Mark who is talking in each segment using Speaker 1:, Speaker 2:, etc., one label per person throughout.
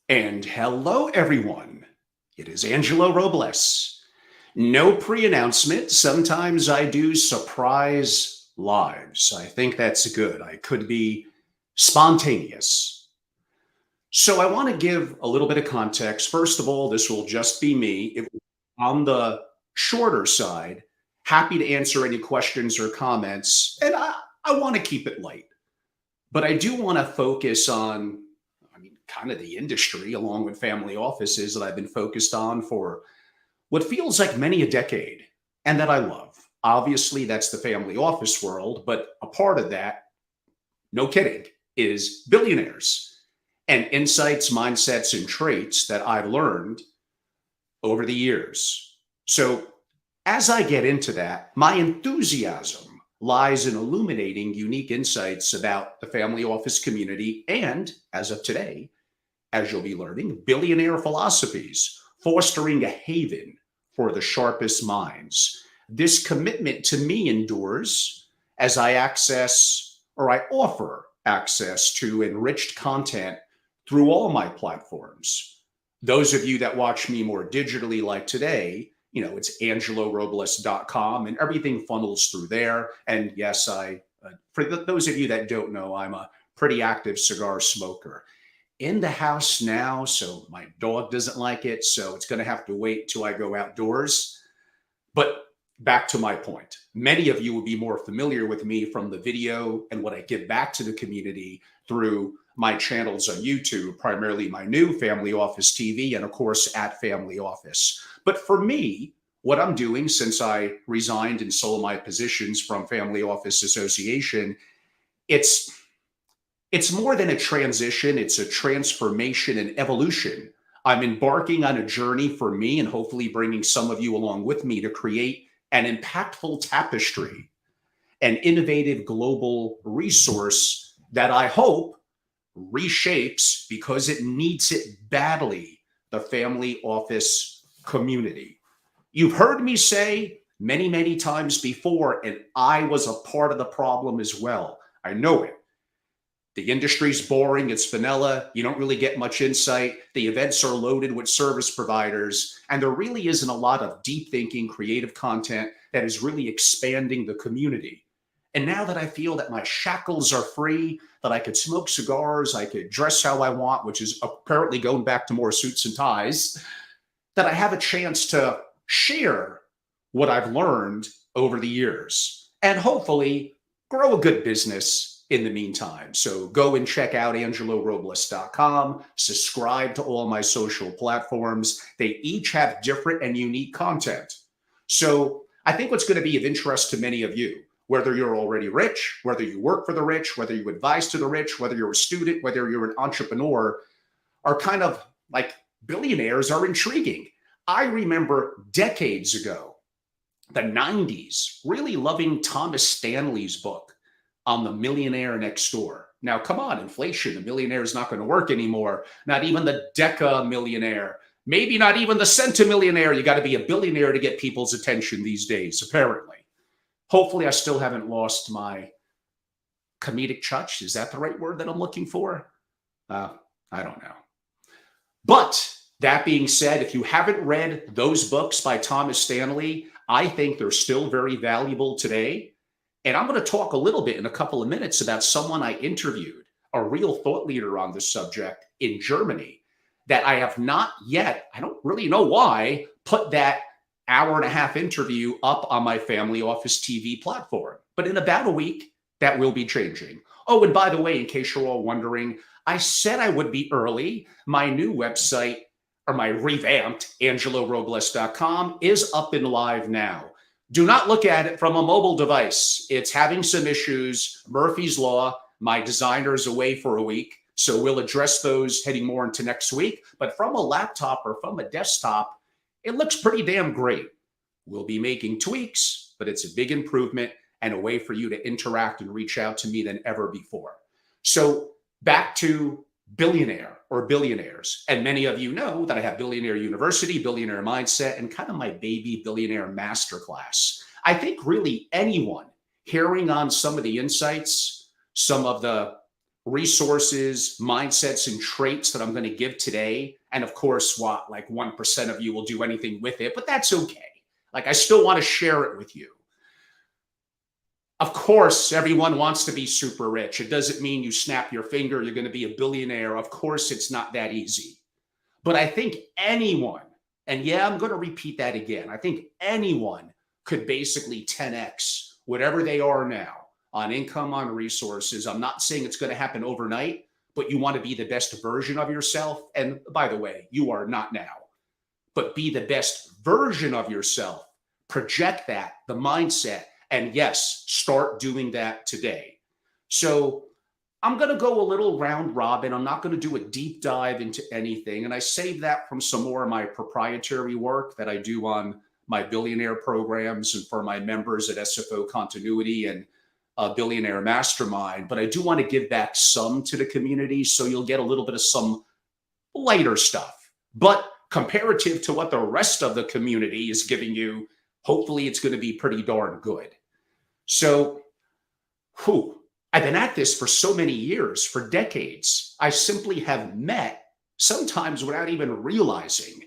Speaker 1: And hello, everyone. It is Angelo Robles. No pre announcement. Sometimes I do surprise lives. I think that's good. I could be spontaneous. So I want to give a little bit of context. First of all, this will just be me. On the shorter side. Happy to answer any questions or comments. And I want to keep it light. But I do want to focus on, kind of the industry along with family offices that I've been focused on for what feels like many a decade and that I love. Obviously, that's the family office world, but a part of that, no kidding, is billionaires and insights, mindsets, and traits that I've learned over the years. So, as I get into that, my enthusiasm lies in illuminating unique insights about the family office community and, as of today, as you'll be learning, billionaire philosophies, fostering a haven for the sharpest minds. This commitment to me endures as I access or I offer access to enriched content through all my platforms. Those of you that watch me more digitally, like today, it's angelorobles.com and everything funnels through there. And yes, those of you that don't know, I'm a pretty active cigar smoker in the house now, so my dog doesn't like it. So it's going to have to wait till I go outdoors. But back to my point, many of you will be more familiar with me from the video and what I give back to the community through my channels on YouTube, primarily my new Family Office TV, and of course at Family Office. But for me, what I'm doing since I resigned and sold my positions from Family Office Association, it's it's more than a transition, it's a transformation and evolution. I'm embarking on a journey for me and hopefully bringing some of you along with me to create an impactful tapestry, an innovative global resource that I hope reshapes, because it needs it badly, the family office community. You've heard me say many, many times before, and I was a part of the problem as well. I know it. The industry's boring, it's vanilla, you don't really get much insight. The events are loaded with service providers, and there really isn't a lot of deep thinking, creative content that is really expanding the community. And now that I feel that my shackles are free, that I could smoke cigars, I could dress how I want, which is apparently going back to more suits and ties, that I have a chance to share what I've learned over the years and hopefully grow a good business in the meantime. So go and check out angelorobles.com, subscribe to all my social platforms. They each have different and unique content. So I think what's going to be of interest to many of you, whether you're already rich, whether you work for the rich, whether you advise to the rich, whether you're a student, whether you're an entrepreneur, are kind of like billionaires are intriguing. I remember decades ago, the 90s, really loving Thomas Stanley's book on the millionaire next door. Now, come on, inflation, the millionaire is not going to work anymore. Not even the deca millionaire, maybe not even the centimillionaire. You got to be a billionaire to get people's attention these days, apparently. Hopefully, I still haven't lost my comedic touch. Is that the right word that I'm looking for? I don't know. But that being said, if you haven't read those books by Thomas Stanley, I think they're still very valuable today. And I'm going to talk a little bit in a couple of minutes about someone I interviewed, a real thought leader on this subject in Germany, that I have not yet, I don't really know why, put that hour and a half interview up on my Family Office TV platform. But in about a week, that will be changing. Oh, and by the way, in case you're all wondering, I said I would be early. My new website, or my revamped angelorobles.com, is up and live now. Do not look at it from a mobile device. It's having some issues. Murphy's Law. My designer is away for a week, so we'll address those heading more into next week. But from a laptop or from a desktop, it looks pretty damn great. We'll be making tweaks, but it's a big improvement and a way for you to interact and reach out to me than ever before. So back to Billionaire or Billionaires. And many of you know that I have Billionaire University, Billionaire Mindset, and kind of my baby Billionaire Masterclass. I think really anyone hearing on some of the insights, some of the resources, mindsets, and traits that I'm going to give today. And of course, what, like 1% of you will do anything with it, but that's okay. Like, I still want to share it with you. Of course, everyone wants to be super rich. It doesn't mean you snap your finger, you're going to be a billionaire. Of course, it's not that easy. But I think anyone, and yeah, I'm going to repeat that again. I think anyone could basically 10x whatever they are now on income, on resources. I'm not saying it's going to happen overnight, but you want to be the best version of yourself. And by the way, you are not now, but be the best version of yourself. Project that, the mindset. And yes, start doing that today. So I'm going to go a little round robin. I'm not going to do a deep dive into anything. And I save that from some more of my proprietary work that I do on my billionaire programs and for my members at SFO Continuity and Billionaire Mastermind. But I do want to give back some to the community. So you'll get a little bit of some lighter stuff. But comparative to what the rest of the community is giving you, hopefully it's going to be pretty darn good. So, I've been at this for so many years, for decades. I simply have met, sometimes without even realizing,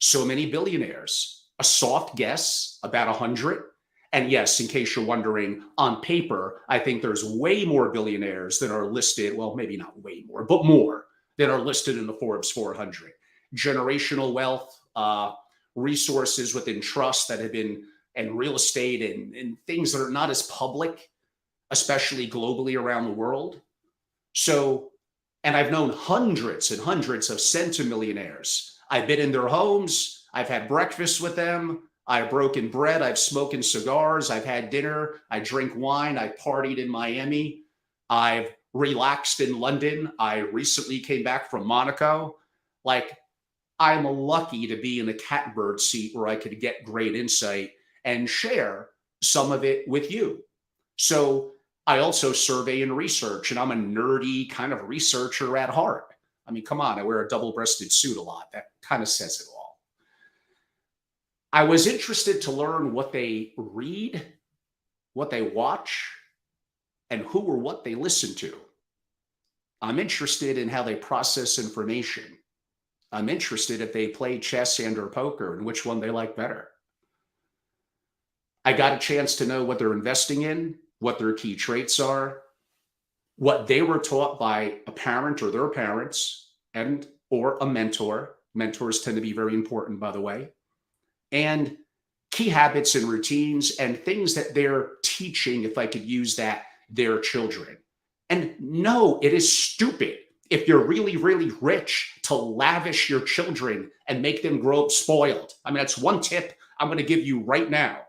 Speaker 1: so many billionaires. A soft guess, about 100. And yes, in case you're wondering, on paper, I think there's way more billionaires that are listed. Well, maybe not way more, but more that are listed in the Forbes 400. Generational wealth, resources within trust that have been, and real estate and things that are not as public, especially globally around the world. So, and I've known hundreds and hundreds of centimillionaires. I've been in their homes. I've had breakfast with them. I've broken bread. I've smoked cigars. I've had dinner. I drink wine. I partied in Miami. I've relaxed in London. I recently came back from Monaco. Like, I'm lucky to be in the catbird seat where I could get great insight and share some of it with you. So I also survey and research, and I'm a nerdy kind of researcher at heart. I mean, come on, I wear a double-breasted suit a lot. That kind of says it all. I was interested to learn what they read, what they watch, and who or what they listen to. I'm interested in how they process information. I'm interested if they play chess and or poker and which one they like better. I got a chance to know what they're investing in, what their key traits are, what they were taught by a parent or their parents and or a mentor. Mentors tend to be very important, by the way. And key habits and routines and things that they're teaching, if I could use that, their children. And no, it is stupid if you're really, really rich to lavish your children and make them grow up spoiled. I mean, that's one tip I'm going to give you right now.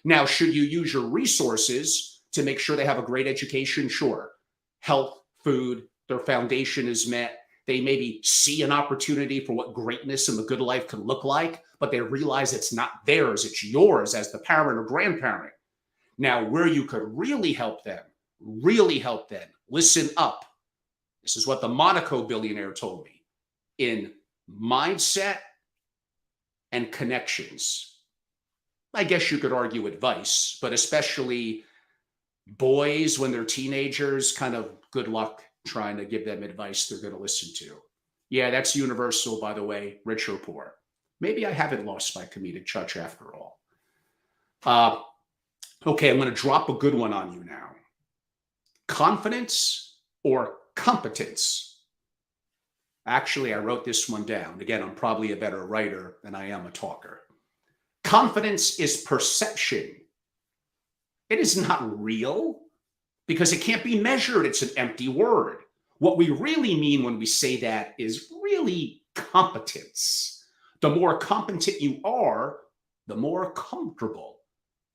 Speaker 1: Now, should you use your resources to make sure they have a great education? Sure. Health, food, their foundation is met. They maybe see an opportunity for what greatness and the good life could look like, but they realize it's not theirs, it's yours as the parent or grandparent. Now, where you could really help them, listen up. This is what the Monaco billionaire told me. In mindset and connections. I guess you could argue advice, but especially boys when they're teenagers, kind of good luck trying to give them advice they're going to listen to. Yeah, that's universal, by the way, rich or poor. Maybe I haven't lost my comedic touch after all. Okay, I'm going to drop a good one on you now. Confidence or competence? Actually, I wrote this one down. Again, I'm probably a better writer than I am a talker. Confidence is perception. It is not real because it can't be measured. It's an empty word. What we really mean when we say that is really competence. The more competent you are, the more comfortable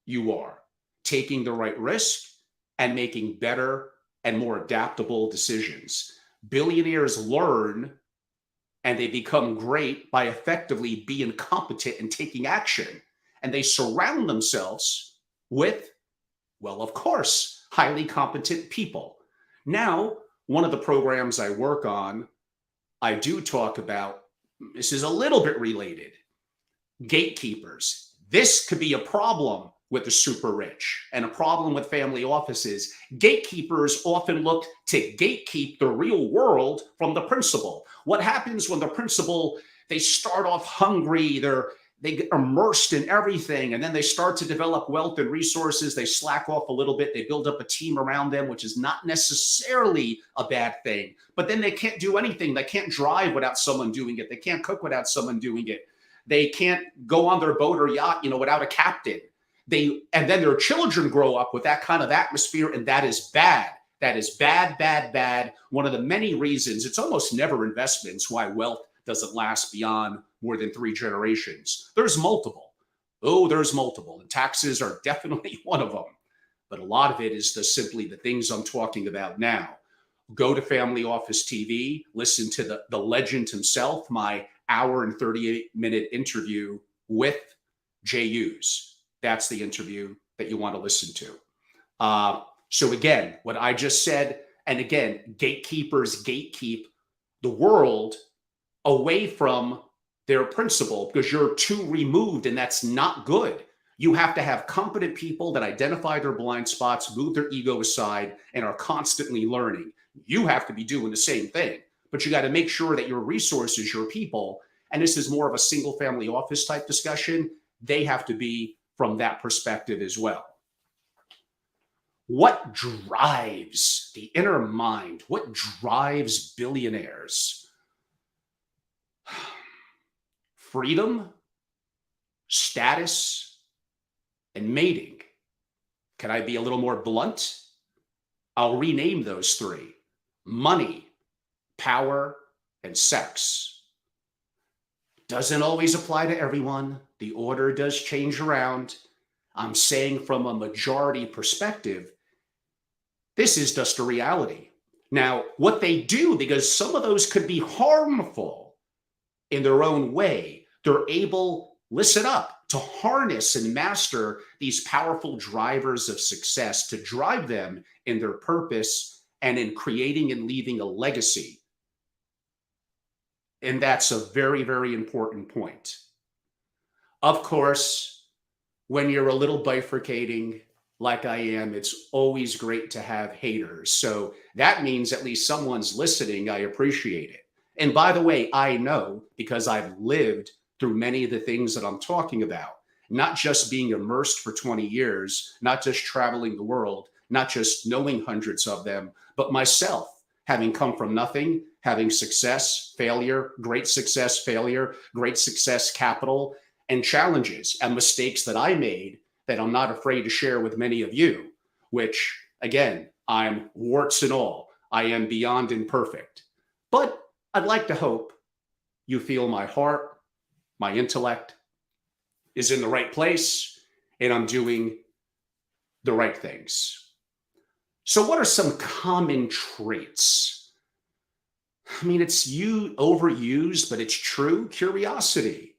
Speaker 1: you are taking the right risk and making better and more adaptable decisions. Billionaires learn and they become great by effectively being competent and taking action. And they surround themselves with, well, of course, highly competent people. Now, one of the programs I work on, I do talk about, this is a little bit related, gatekeepers. This could be a problem with the super rich. And a problem with family offices, gatekeepers often look to gatekeep the real world from the principal. What happens when the principal, they start off hungry, they get immersed in everything, and then they start to develop wealth and resources. They slack off a little bit. They build up a team around them, which is not necessarily a bad thing. But then they can't do anything. They can't drive without someone doing it. They can't cook without someone doing it. They can't go on their boat or yacht, without a captain. And then their children grow up with that kind of atmosphere, and that is bad. That is bad, bad, bad. One of the many reasons, it's almost never investments, why wealth doesn't last beyond more than 3 generations. There's multiple. There's multiple. And taxes are definitely one of them. But a lot of it is simply the things I'm talking about now. Go to Family Office TV, listen to the legend himself, my hour and 38-minute interview with Jay Hughes. That's the interview that you want to listen to. So again, what I just said, and again, gatekeepers gatekeep the world away from their principal because you're too removed, and that's not good. You have to have competent people that identify their blind spots, move their ego aside, and are constantly learning. You have to be doing the same thing, but you got to make sure that your resources, your people, and this is more of a single family office type discussion, they have to be from that perspective as well. What drives the inner mind? What drives billionaires? Freedom, status, and mating. Can I be a little more blunt? I'll rename those 3. Money, power, and sex. Doesn't always apply to everyone. The order does change around. I'm saying from a majority perspective, this is just a reality. Now, what they do, because some of those could be harmful in their own way, they're able, listen up, to harness and master these powerful drivers of success to drive them in their purpose and in creating and leaving a legacy. And that's a very, very important point. Of course, when you're a little bifurcating like I am, it's always great to have haters. So that means at least someone's listening. I appreciate it. And by the way, I know because I've lived through many of the things that I'm talking about, not just being immersed for 20 years, not just traveling the world, not just knowing hundreds of them, but myself having come from nothing, having success, failure, great success, failure, great success, capital, and challenges and mistakes that I made that I'm not afraid to share with many of you, which again, I'm warts and all. I am beyond imperfect. But I'd like to hope you feel my heart, my intellect is in the right place, and I'm doing the right things. So what are some common traits? I mean, it's overused, but it's true. Curiosity.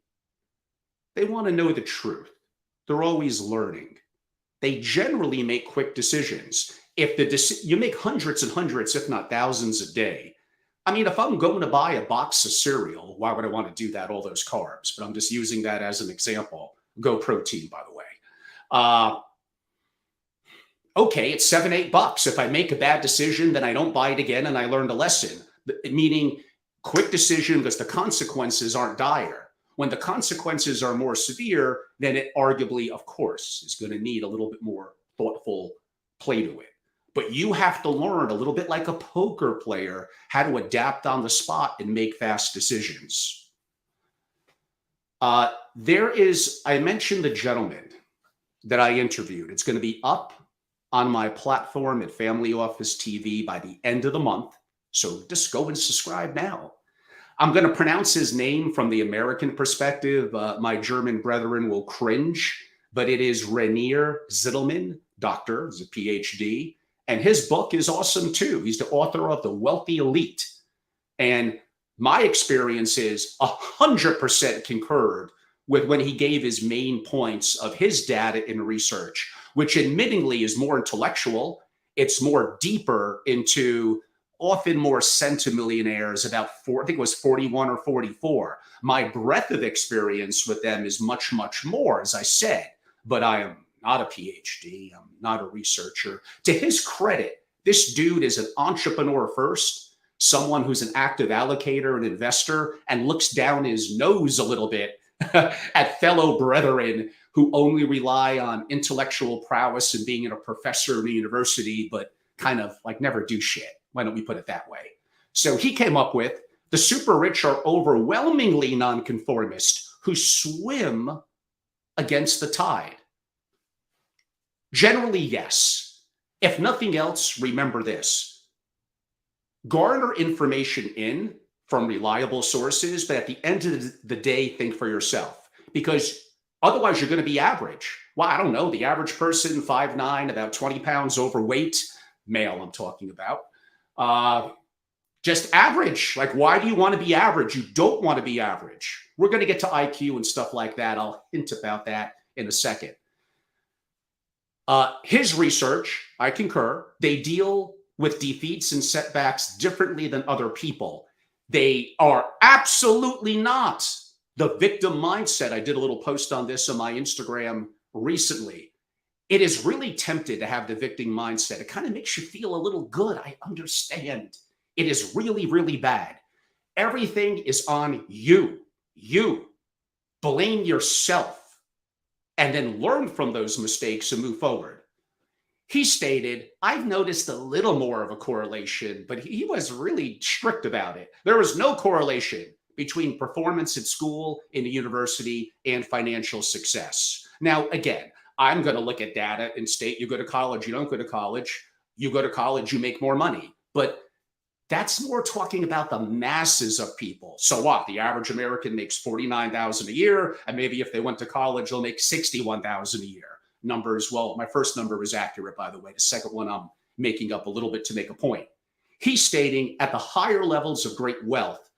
Speaker 1: They want to know the truth. They're always learning. They generally make quick decisions. You make hundreds and hundreds, if not thousands a day. I mean, if I'm going to buy a box of cereal, why would I want to do that? All those carbs, but I'm just using that as an example. Go protein, by the way. Okay, it's $7-8. If I make a bad decision, then I don't buy it again and I learned a lesson. Meaning quick decision because the consequences aren't dire. When the consequences are more severe, then it arguably, of course, is going to need a little bit more thoughtful play to it. But you have to learn a little bit like a poker player how to adapt on the spot and make fast decisions. I mentioned the gentleman that I interviewed. It's going to be up on my platform at Family Office TV by the end of the month. So just go and subscribe now. I'm going to pronounce his name from the American perspective. My German brethren will cringe, but it is Rainier Zittelman, doctor, is a PhD. And his book is awesome too. He's the author of The Wealthy Elite. And my experience is 100% concurred with when he gave his main points of his data and research, which admittingly is more intellectual. It's more deeper into often more centimillionaires, I think it was 41 or 44. My breadth of experience with them is much, much more, as I said, but I am not a PhD. I'm not a researcher. To his credit, this dude is an entrepreneur first, someone who's an active allocator and investor, and looks down his nose a little bit at fellow brethren who only rely on intellectual prowess and being a professor in a university, but kind of like never do shit. Why don't we put it that way? So he came up with the super rich are overwhelmingly nonconformist who swim against the tide. Generally, yes. If nothing else, remember this. Garner information in from reliable sources, but at the end of the day, think for yourself. Because otherwise, you're going to be average. Well, I don't know. The average person, 5'9", about 20 pounds overweight, male I'm talking about, just average. Like, why do you want to be average? You don't want to be average. We're going to get to IQ and stuff like that. I'll hint about that in a second. His research, I concur, they deal with defeats and setbacks differently than other people. They are absolutely not the victim mindset. I did a little post on this on my Instagram recently. It is really tempted to have the victim mindset. It kind of makes you feel a little good. I understand. It is really, really bad. Everything is on you. You blame yourself and then learn from those mistakes and move forward. He stated, I've noticed a little more of a correlation, but he was really strict about it. There was no correlation between performance at school, in the university, and financial success. Now, again, I'm going to look at data and state you go to college, you don't go to college. You go to college, you make more money. But that's more talking about the masses of people. So what? The average American makes $49,000 a year, and maybe if they went to college, they'll make $61,000 a year. Numbers, well, my first number was accurate, by the way. The second one I'm making up a little bit to make a point. He's stating at the higher levels of great wealth,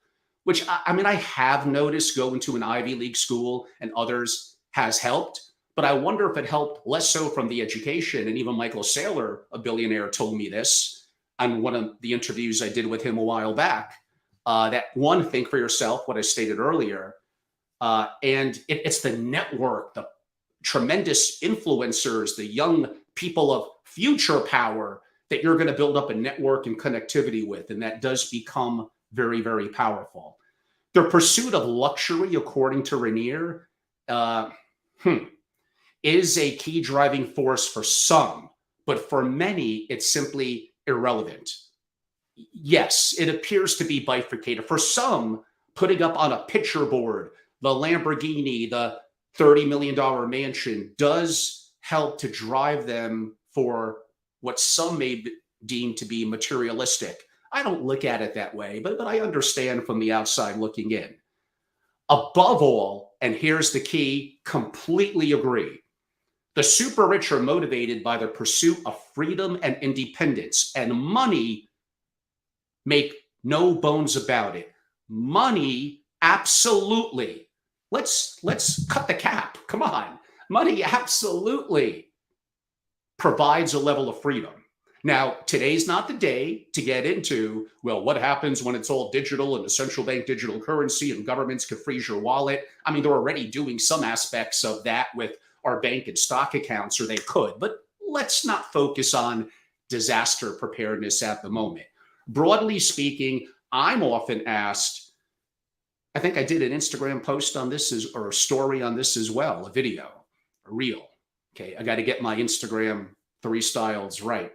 Speaker 1: which I mean, I have noticed going to an Ivy League school and others has helped, but I wonder if it helped less so from the education. And even Michael Saylor, a billionaire, told me this on one of the interviews I did with him a while back, that one, think for yourself, what I stated earlier, and it's the network, the tremendous influencers, the young people of future power that you're going to build up a network and connectivity with, and that does become very, very powerful. The pursuit of luxury, according to Rainier, is a key driving force for some, but for many, it's simply irrelevant. Yes, it appears to be bifurcated. For some, putting up on a picture board the Lamborghini, the $30 million mansion does help to drive them for what some may deem to be materialistic. I don't look at it that way, but I understand from the outside looking in. Above all, and here's the key, completely agree. The super rich are motivated by the pursuit of freedom and independence, and money, make no bones about it. Money, absolutely. Let's cut the cap. Come on. Money absolutely provides a level of freedom. Now, today's not the day to get into, well, what happens when it's all digital and the central bank digital currency and governments can freeze your wallet? I mean, they're already doing some aspects of that with our bank and stock accounts, or they could, but let's not focus on disaster preparedness at the moment. Broadly speaking, I'm often asked, I think I did an Instagram post on this or a story on this as well, a video, a reel. Okay, I got to get my Instagram 3 styles right.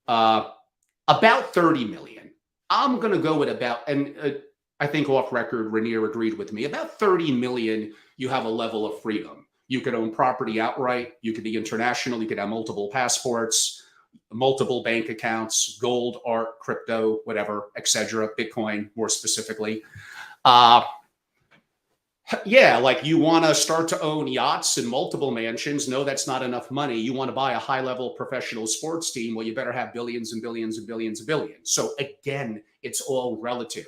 Speaker 1: About 30 million. I'm going to go with about, and I think off record, Rainier agreed with me, about 30 million, you have a level of freedom. You could own property outright. You could be international. You could have multiple passports, multiple bank accounts, gold, art, crypto, whatever, etc. Bitcoin, more specifically. Yeah, like you want to start to own yachts and multiple mansions. No, that's not enough money. You want to buy a high-level professional sports team. Well, you better have billions and billions and billions and billions. So again, it's all relative.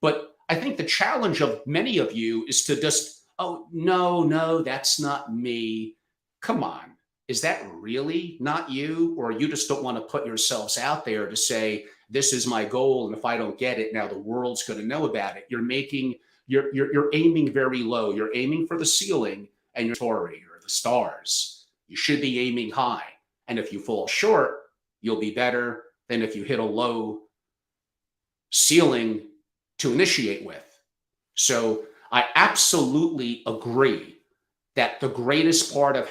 Speaker 1: But I think the challenge of many of you is to just, oh, no, that's not me. Come on. Is that really not you? Or you just don't want to put yourselves out there to say, this is my goal, and if I don't get it, now the world's going to know about it. You're aiming very low. You're aiming for the ceiling and you're Tory or the stars. You should be aiming high. And if you fall short, you'll be better than if you hit a low ceiling to initiate with. So I absolutely agree that the greatest part of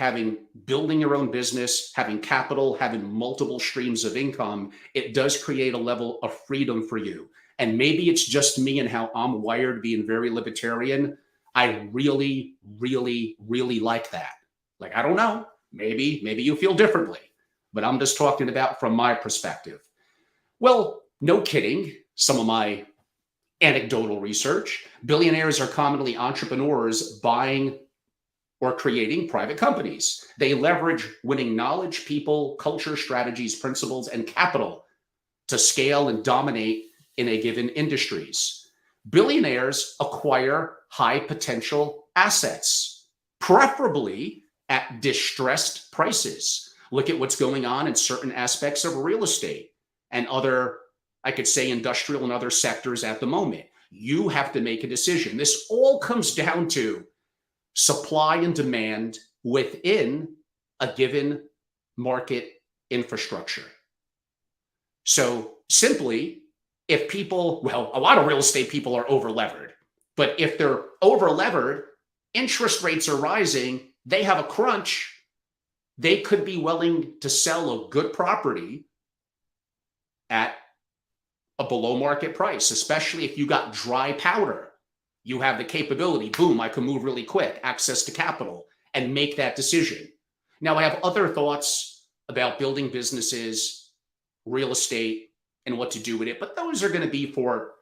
Speaker 1: building your own business, having capital, having multiple streams of income, it does create a level of freedom for you. And maybe it's just me and how I'm wired being very libertarian. I really, really, really like that. Like, I don't know, maybe you feel differently, but I'm just talking about from my perspective. Well, no kidding. Some of my anecdotal research, billionaires are commonly entrepreneurs buying or creating private companies. They leverage winning knowledge, people, culture, strategies, principles, and capital to scale and dominate in a given industries. Billionaires acquire high potential assets, preferably at distressed prices. Look at what's going on in certain aspects of real estate and other, I could say, industrial and other sectors at the moment. You have to make a decision. This all comes down to supply and demand within a given market infrastructure. So simply, if people, well, a lot of real estate people are over-levered, but if they're over-levered, interest rates are rising, they have a crunch, they could be willing to sell a good property at a below market price, especially if you got dry powder. You have the capability, boom, I can move really quick, access to capital, and make that decision. Now, I have other thoughts about building businesses, real estate, and what to do with it, but those are going to be for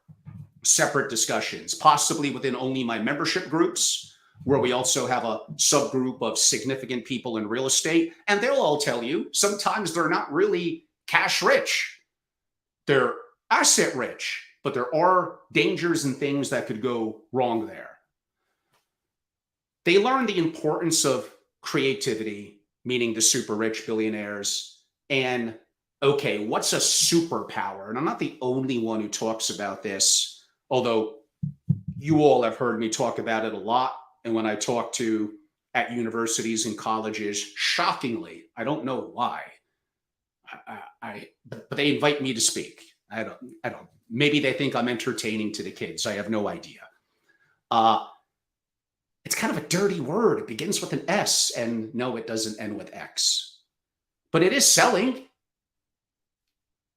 Speaker 1: separate discussions, possibly within only my membership groups, where we also have a subgroup of significant people in real estate, and they'll all tell you sometimes they're not really cash rich. They're asset rich, but there are dangers and things that could go wrong there. They learn the importance of creativity, meaning the super rich billionaires, and okay, what's a superpower? And I'm not the only one who talks about this, although you all have heard me talk about it a lot. And when I talk to at universities and colleges, shockingly, I don't know why, but they invite me to speak. I don't. Maybe they think I'm entertaining to the kids. I have no idea. It's kind of a dirty word. It begins with an S, and no, it doesn't end with X. But it is selling.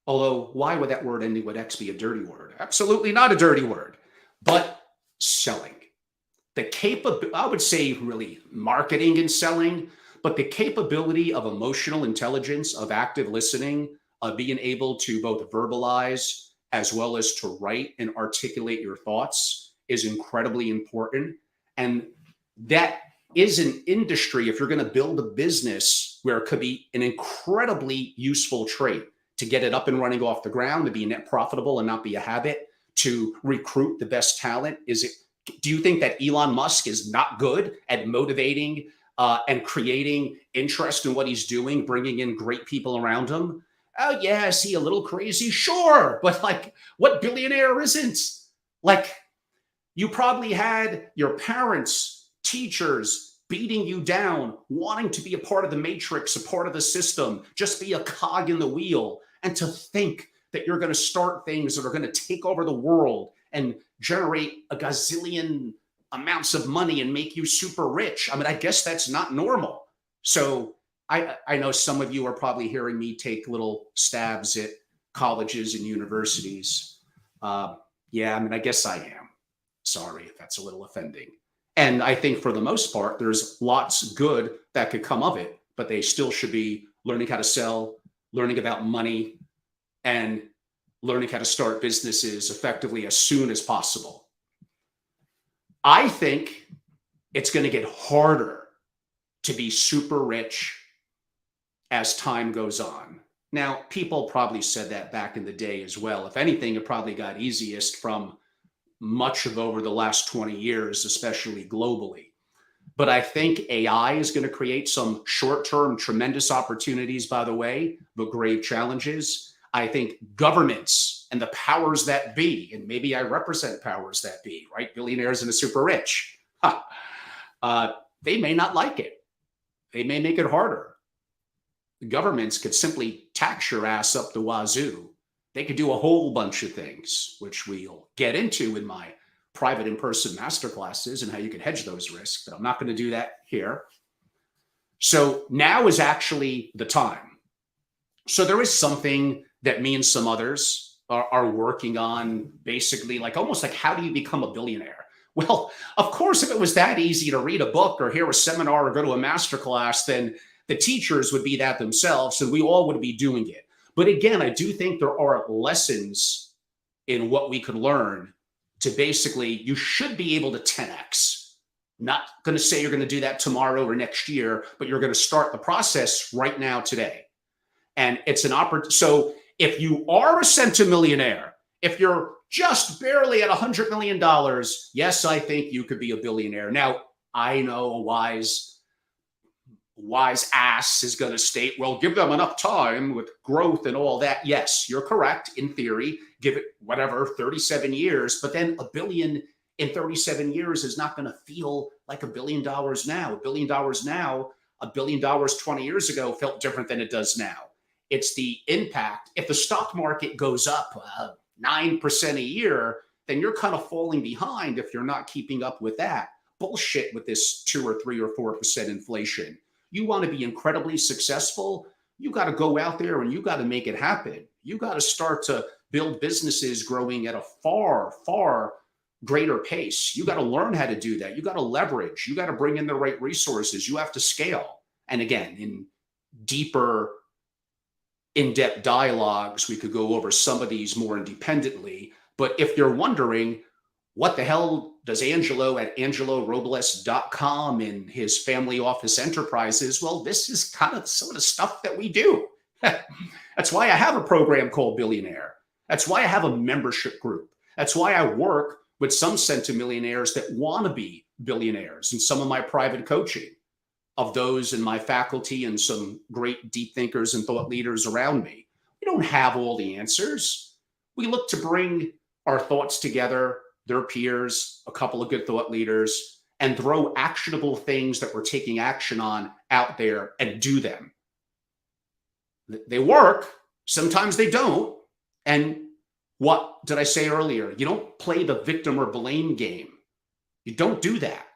Speaker 1: Although, why would that word ending with X be a dirty word? Absolutely not a dirty word, but selling. The capability, I would say really marketing and selling, but the capability of emotional intelligence, of active listening, of being able to both verbalize as well as to write and articulate your thoughts is incredibly important. And that is an industry, if you're going to build a business, where it could be an incredibly useful trait to get it up and running off the ground, to be net profitable and not be a habit, to recruit the best talent. Do you think that Elon Musk is not good at motivating and creating interest in what he's doing, bringing in great people around him? Oh, yeah, is he a little crazy? Sure. But like, what billionaire isn't? Like, you probably had your parents, teachers beating you down, wanting to be a part of the matrix, a part of the system, just be a cog in the wheel. And to think that you're going to start things that are going to take over the world and generate a gazillion amounts of money and make you super rich. I mean, I guess that's not normal. So I know some of you are probably hearing me take little stabs at colleges and universities. Yeah, I mean, I guess I am. Sorry if that's a little offending. And I think for the most part, there's lots good that could come of it, but they still should be learning how to sell, learning about money, and learning how to start businesses effectively as soon as possible. I think it's going to get harder to be super rich as time goes on. Now, people probably said that back in the day as well. If anything, it probably got easiest from much of over the last 20 years, especially globally. But I think AI is going to create some short-term tremendous opportunities, by the way, but grave challenges. I think governments and the powers that be, and maybe I represent powers that be, right? Billionaires and the super rich. They may not like it. They may make it harder. governments could simply tax your ass up the wazoo. They could do a whole bunch of things, which we'll get into in my private in-person masterclasses and how you can hedge those risks, but I'm not going to do that here. So now is actually the time. So there is something that me and some others are working on, basically like almost like how do you become a billionaire? Well, of course, if it was that easy to read a book or hear a seminar or go to a masterclass, then the teachers would be that themselves and we all would be doing it. But again, I do think there are lessons in what we could learn to basically, you should be able to 10x. Not going to say you're going to do that tomorrow or next year, but you're going to start the process right now today. And it's an opportunity. So if you are a centimillionaire, if you're just barely at $100 million, yes, I think you could be a billionaire. Now, I know a wise ass is going to state, well, give them enough time with growth and all that. Yes, you're correct. In theory, give it whatever, 37 years, but then a billion in 37 years is not going to feel like $1 billion now. $1 billion now, $1 billion 20 years ago felt different than it does now. It's the impact. If the stock market goes up 9% a year, then you're kind of falling behind if you're not keeping up with that. Bullshit with this 2 or 3 or 4% inflation. You want to be incredibly successful, you got to go out there and you got to make it happen. You got to start to build businesses growing at a far, far greater pace. You got to learn how to do that. You got to leverage. You got to bring in the right resources. You have to scale. And again, in deeper, in-depth dialogues, we could go over some of these more independently. But if you're wondering, what the hell does Angelo at angelorobles.com in his family office enterprises? Well, this is kind of some of the stuff that we do. That's why I have a program called Billionaire. That's why I have a membership group. That's why I work with some centimillionaires that want to be billionaires, and some of my private coaching of those in my faculty and some great deep thinkers and thought leaders around me. We don't have all the answers. We look to bring our thoughts together, their peers, a couple of good thought leaders, and throw actionable things that we're taking action on out there and do them. They work. Sometimes they don't. And what did I say earlier? You don't play the victim or blame game. You don't do that.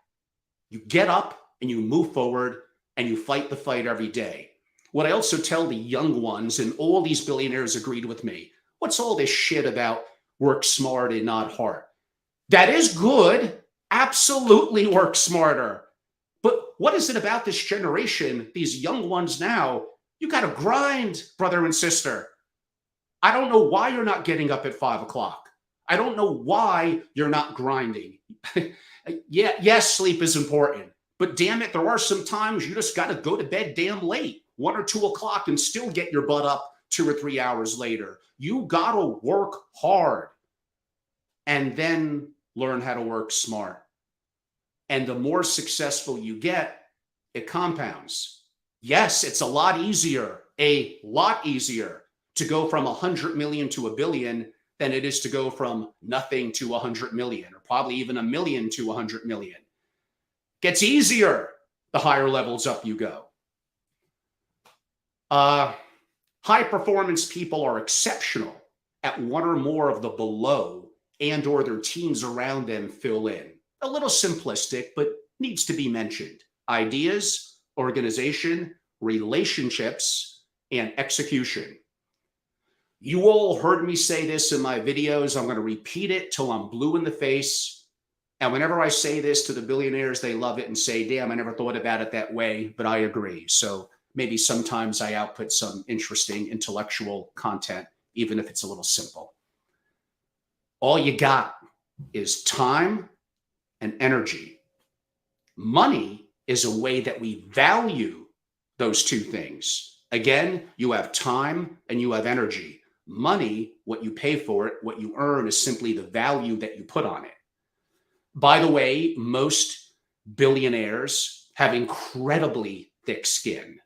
Speaker 1: You get up and you move forward and you fight the fight every day. What I also tell the young ones, and all these billionaires agreed with me, what's all this shit about work smart and not hard? That is good. Absolutely work smarter. But what is it about this generation, these young ones now? You got to grind, brother and sister. I don't know why you're not getting up at 5 o'clock. I don't know why you're not grinding. Yes, sleep is important. But damn it, there are some times you just got to go to bed damn late, 1 or 2 o'clock, and still get your butt up 2 or 3 hours later. You got to work hard and then learn how to work smart. And the more successful you get, it compounds. Yes, it's a lot easier to go from 100 million to a billion than it is to go from nothing to 100 million, or probably even a million to 100 million. Gets easier the higher levels up you go. High performance people are exceptional at one or more of the below, and or their teams around them fill in. A little simplistic, but needs to be mentioned. Ideas, organization, relationships, and execution. You all heard me say this in my videos. I'm going to repeat it till I'm blue in the face. And whenever I say this to the billionaires, they love it and say, damn, I never thought about it that way, but I agree. So maybe sometimes I output some interesting intellectual content, even if it's a little simple. All you got is time and energy. Money is a way that we value those two things. Again, you have time and you have energy. Money, what you pay for it, what you earn, is simply the value that you put on it. By the way, most billionaires have incredibly thick skin.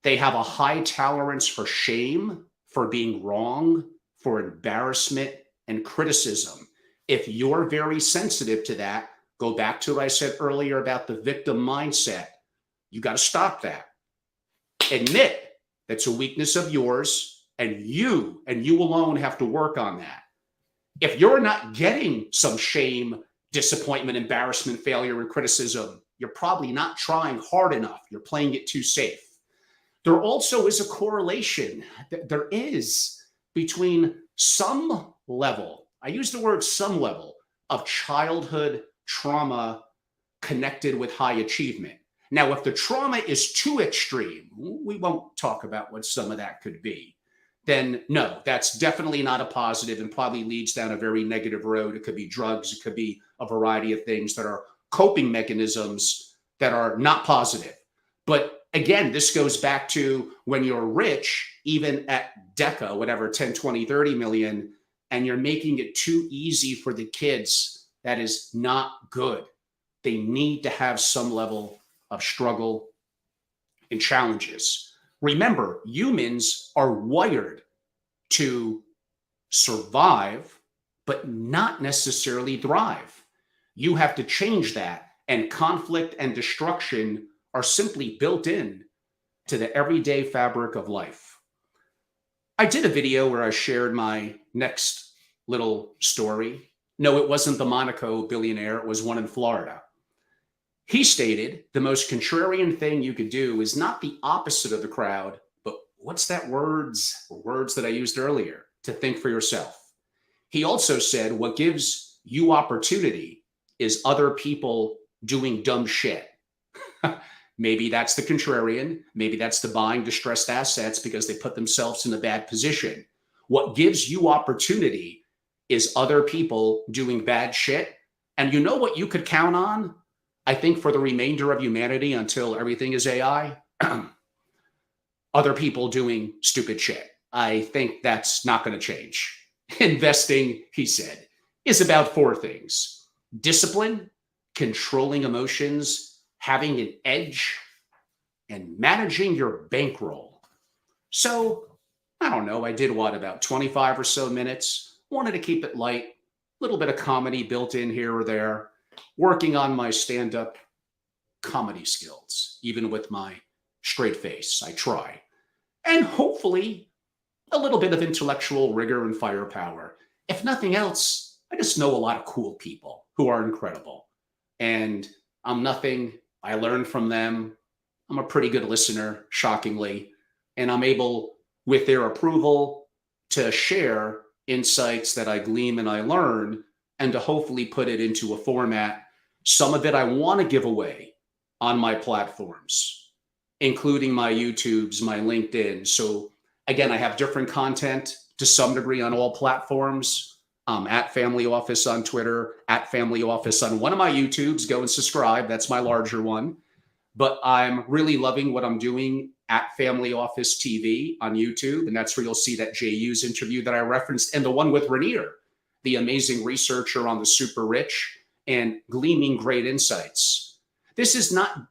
Speaker 1: They have a high tolerance for shame, for being wrong, for embarrassment, and criticism. If you're very sensitive to that, go back to what I said earlier about the victim mindset. You got to stop that. Admit That's a weakness of yours, and you alone have to work on that. If you're not getting some shame, disappointment, embarrassment, failure, and criticism, you're probably not trying hard enough. You're playing it too safe. There also is a correlation that there is between some level, I use the word some level, of childhood trauma connected with high achievement. Now, if the trauma is too extreme, we won't talk about what some of that could be. Then, no, that's definitely not a positive and probably leads down a very negative road. It could be drugs, it could be a variety of things that are coping mechanisms that are not positive. But again, this goes back to when you're rich, even at Deca, whatever, 10, 20, 30 million, and you're making it too easy for the kids, that is not good. They need to have some level of struggle and challenges. Remember, humans are wired to survive, but not necessarily thrive. You have to change that, and conflict and destruction are simply built in to the everyday fabric of life. I did a video where I shared my next little story. No, it wasn't the Monaco billionaire, it was one in Florida. He stated the most contrarian thing you could do is not the opposite of the crowd, but what's that words that I used earlier? To think for yourself. He also said what gives you opportunity is other people doing dumb shit. Maybe that's the contrarian. Maybe that's the buying distressed assets because they put themselves in a bad position. What gives you opportunity is other people doing bad shit. And you know what you could count on? I think for the remainder of humanity until everything is AI, other people doing stupid shit. I think that's not going to change. Investing, he said, is about four things: discipline, controlling emotions, having an edge, and managing your bankroll. So, I don't know, I did what, about 25 or so minutes? Wanted to keep it light, a little bit of comedy built in here or there, working on my stand-up comedy skills, even with my straight face. I try. And hopefully, a little bit of intellectual rigor and firepower. If nothing else, I just know a lot of cool people who are incredible. And I'm nothing. I learn from them. I'm a pretty good listener, shockingly. And I'm able, with their approval, to share insights that I glean and I learn, and to hopefully put it into a format. Some of it I want to give away on my platforms, including my YouTubes, my LinkedIn. So again, I have different content to some degree on all platforms. At Family Office on Twitter, at Family Office on one of my YouTubes. Go and subscribe. That's my larger one. But I'm really loving what I'm doing at Family Office TV on YouTube. And that's where you'll see that JU's interview that I referenced, and the one with Rainier, the amazing researcher on the super rich, and gleaming great insights. This is not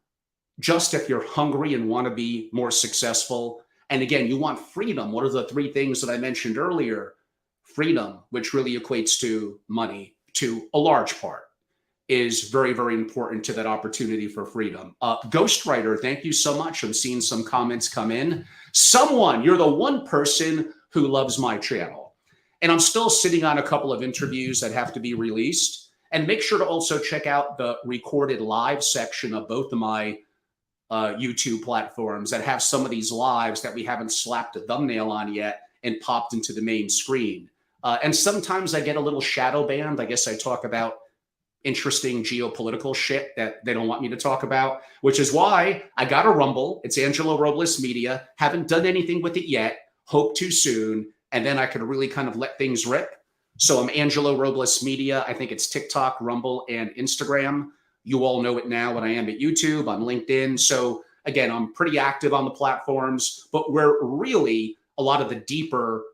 Speaker 1: just if you're hungry and want to be more successful. And again, you want freedom. What are the three things that I mentioned earlier? Freedom, which really equates to money to a large part, is very, very important to that opportunity for freedom. Ghostwriter, thank you so much. I'm seeing some comments come in. Someone, you're the one person who loves my channel. And I'm still sitting on a couple of interviews that have to be released. And make sure to also check out the recorded live section of both of my YouTube platforms that have some of these lives that we haven't slapped a thumbnail on yet and popped into the main screen. And sometimes I get a little shadow banned. I guess I talk about interesting geopolitical shit that they don't want me to talk about, which is why I got a Rumble. It's Angelo Robles Media. Haven't done anything with it yet. Hope to soon. And then I could really kind of let things rip. So I'm Angelo Robles Media. I think it's TikTok, Rumble, and Instagram. You all know it now, what I am at YouTube, on LinkedIn. So again, I'm pretty active on the platforms, but where really a lot of the deeper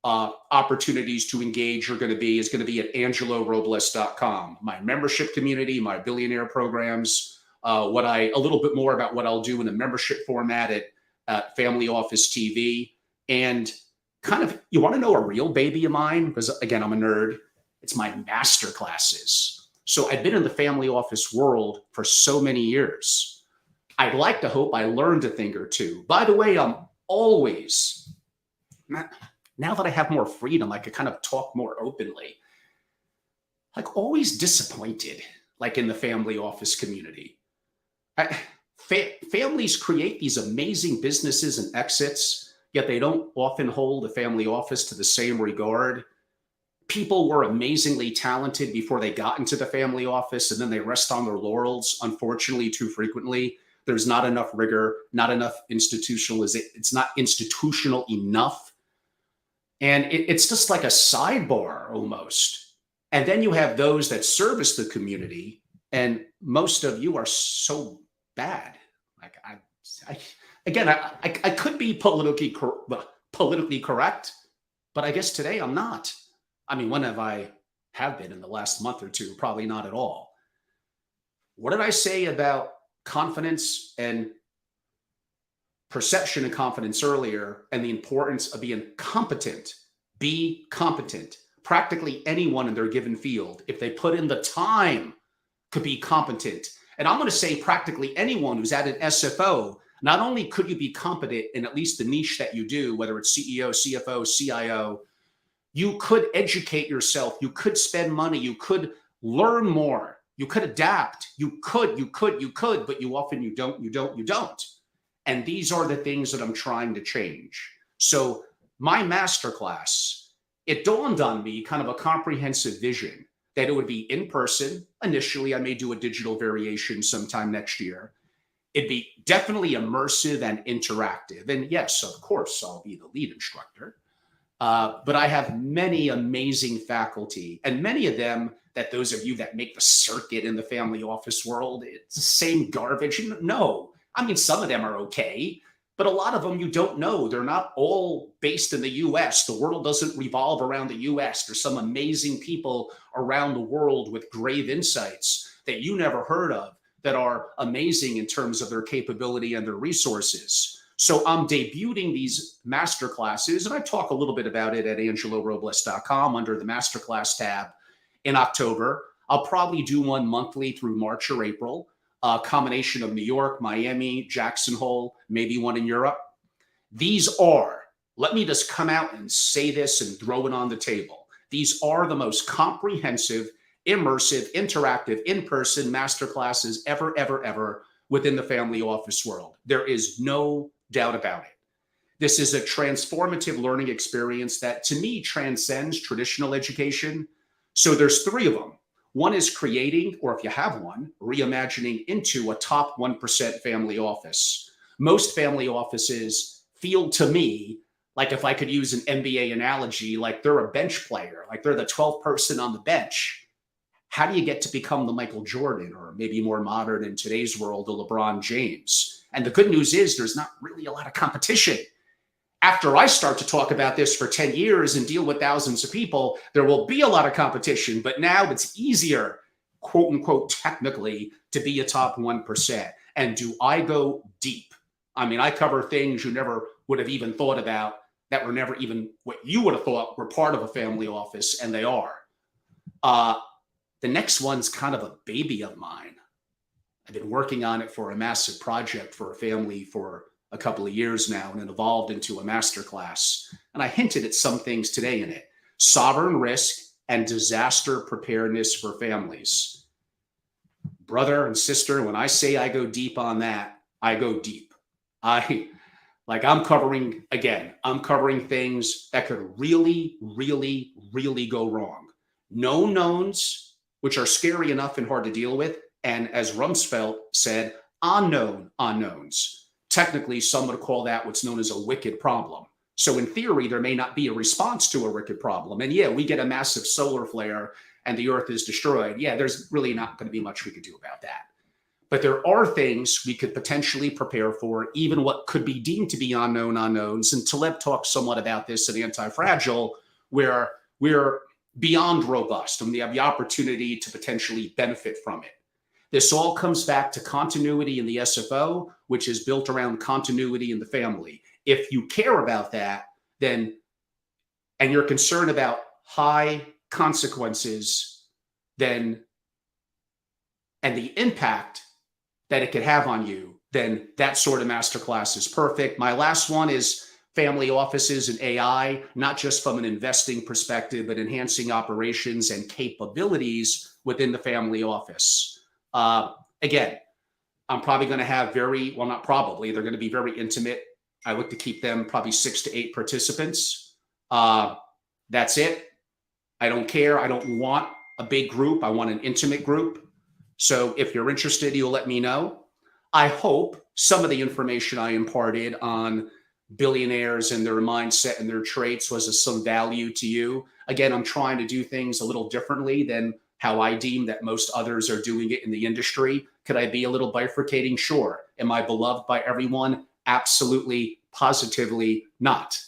Speaker 1: opportunities to engage is going to be at angelorobles.com. My membership community, my billionaire programs, a little bit more about what I'll do in a membership format at Family Office TV. And kind of, you want to know a real baby of mine? Because again, I'm a nerd. It's my master classes. So I've been in the family office world for so many years. I'd like to hope I learned a thing or two. By the way, always, now that I have more freedom, I could kind of talk more openly, like always disappointed, like in the family office community. Families create these amazing businesses and exits, yet they don't often hold the family office to the same regard. People were amazingly talented before they got into the family office, and then they rest on their laurels. Unfortunately, too frequently, there's not enough rigor, not enough institutionalization. It's not institutional enough. And it's just like a sidebar almost. And then you have those that service the community, and most of you are so bad. Like I again, I could be politically correct, but I guess today I'm not. I mean, when have been in the last month or two? Probably not at all. What did I say about confidence and perception and confidence earlier, and the importance of being competent? Be competent. Practically anyone in their given field, if they put in the time, could be competent. And I'm going to say practically anyone who's at an SFO, not only could you be competent in at least the niche that you do, whether it's CEO, CFO, CIO, you could educate yourself. You could spend money. You could learn more. You could adapt. You could, but you don't. And these are the things that I'm trying to change. So my masterclass, it dawned on me kind of a comprehensive vision that it would be in person. Initially, I may do a digital variation sometime next year. It'd be definitely immersive and interactive. And yes, of course, I'll be the lead instructor. But I have many amazing faculty, and many of them that those of you that make the circuit in the family office world, it's the same garbage. No, I mean, some of them are okay, but a lot of them you don't know. They're not all based in the US. The world doesn't revolve around the US. There's some amazing people around the world with grave insights that you never heard of that are amazing in terms of their capability and their resources. So I'm debuting these masterclasses, and I talk a little bit about it at angelorobles.com under the masterclass tab in October. I'll probably do one monthly through March or April, a combination of New York, Miami, Jackson Hole, maybe one in Europe. These are, let me just come out and say this and throw it on the table. These are the most comprehensive, immersive, interactive, in-person masterclasses ever within the family office world. There is no doubt about it. This is a transformative learning experience that, to me, transcends traditional education. So there's three of them. One is creating, or if you have one, reimagining into a top 1% family office. Most family offices feel to me like, if I could use an NBA analogy, like they're a bench player, like they're the 12th person on the bench. How do you get to become the Michael Jordan, or maybe more modern in today's world, the LeBron James? And the good news is there's not really a lot of competition. After I start to talk about this for 10 years and deal with thousands of people, there will be a lot of competition. But now it's easier, quote unquote, technically, to be a top 1%. And do I go deep? I mean, I cover things you never would have even thought about, that were never even what you would have thought were part of a family office, and they are. The next one's kind of a baby of mine. I've been working on it for a massive project for a family for a couple of years now, and it evolved into a masterclass. And I hinted at some things today in it. Sovereign risk and disaster preparedness for families. Brother and sister, when I say I go deep on that, I go deep. I'm covering things that could really go wrong. Known knowns, which are scary enough and hard to deal with. And as Rumsfeld said, unknown unknowns. Technically, some would call that what's known as a wicked problem. So in theory, there may not be a response to a wicked problem. And yeah, we get a massive solar flare and the earth is destroyed. Yeah, there's really not going to be much we could do about that. But there are things we could potentially prepare for, even what could be deemed to be unknown unknowns. And Taleb talks somewhat about this in Anti-Fragile, where we're beyond robust and we have the opportunity to potentially benefit from it. This all comes back to continuity in the SFO, which is built around continuity in the family. If you care about that, then, and you're concerned about high consequences, then, and the impact that it could have on you, then that sort of masterclass is perfect. My last one is family offices and AI, not just from an investing perspective, but enhancing operations and capabilities within the family office. Again, I'm probably going to have well, not probably, they're going to be very intimate. I look to keep them probably 6 to 8 participants. That's it. I don't care. I don't want a big group. I want an intimate group. So if you're interested, you'll let me know. I hope some of the information I imparted on billionaires and their mindset and their traits was of some value to you. Again, I'm trying to do things a little differently than how I deem that most others are doing it in the industry. Could I be a little bifurcating? Sure. Am I beloved by everyone? Absolutely, positively not.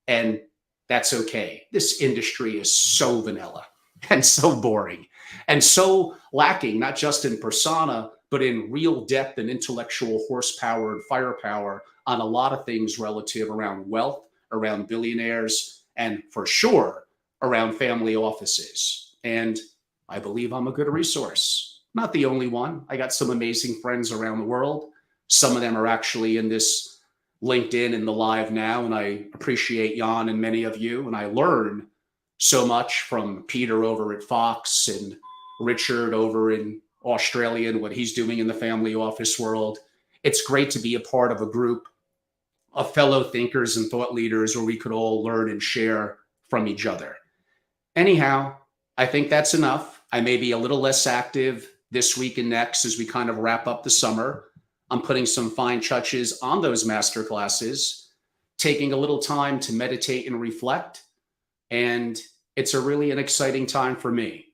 Speaker 1: And that's okay. This industry is so vanilla and so boring and so lacking, not just in persona, but in real depth and intellectual horsepower and firepower on a lot of things relative around wealth, around billionaires, and for sure around family offices. And I believe I'm a good resource. Not the only one. I got some amazing friends around the world. Some of them are actually in this LinkedIn and the live now, and I appreciate Jan and many of you. And I learn so much from Peter over at Fox and Richard over in Australia and what he's doing in the family office world. It's great to be a part of a group of fellow thinkers and thought leaders where we could all learn and share from each other. Anyhow, I think that's enough. I may be a little less active this week and next as we kind of wrap up the summer. I'm putting some fine touches on those master classes, taking a little time to meditate and reflect. And it's really an exciting time for me.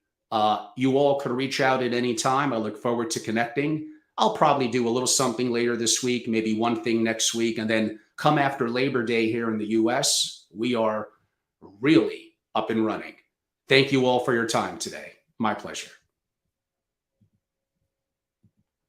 Speaker 1: You all could reach out at any time. I look forward to connecting. I'll probably do a little something later this week, maybe one thing next week. And then come after Labor Day here in the US, we are really up and running. Thank you all for your time today. My pleasure.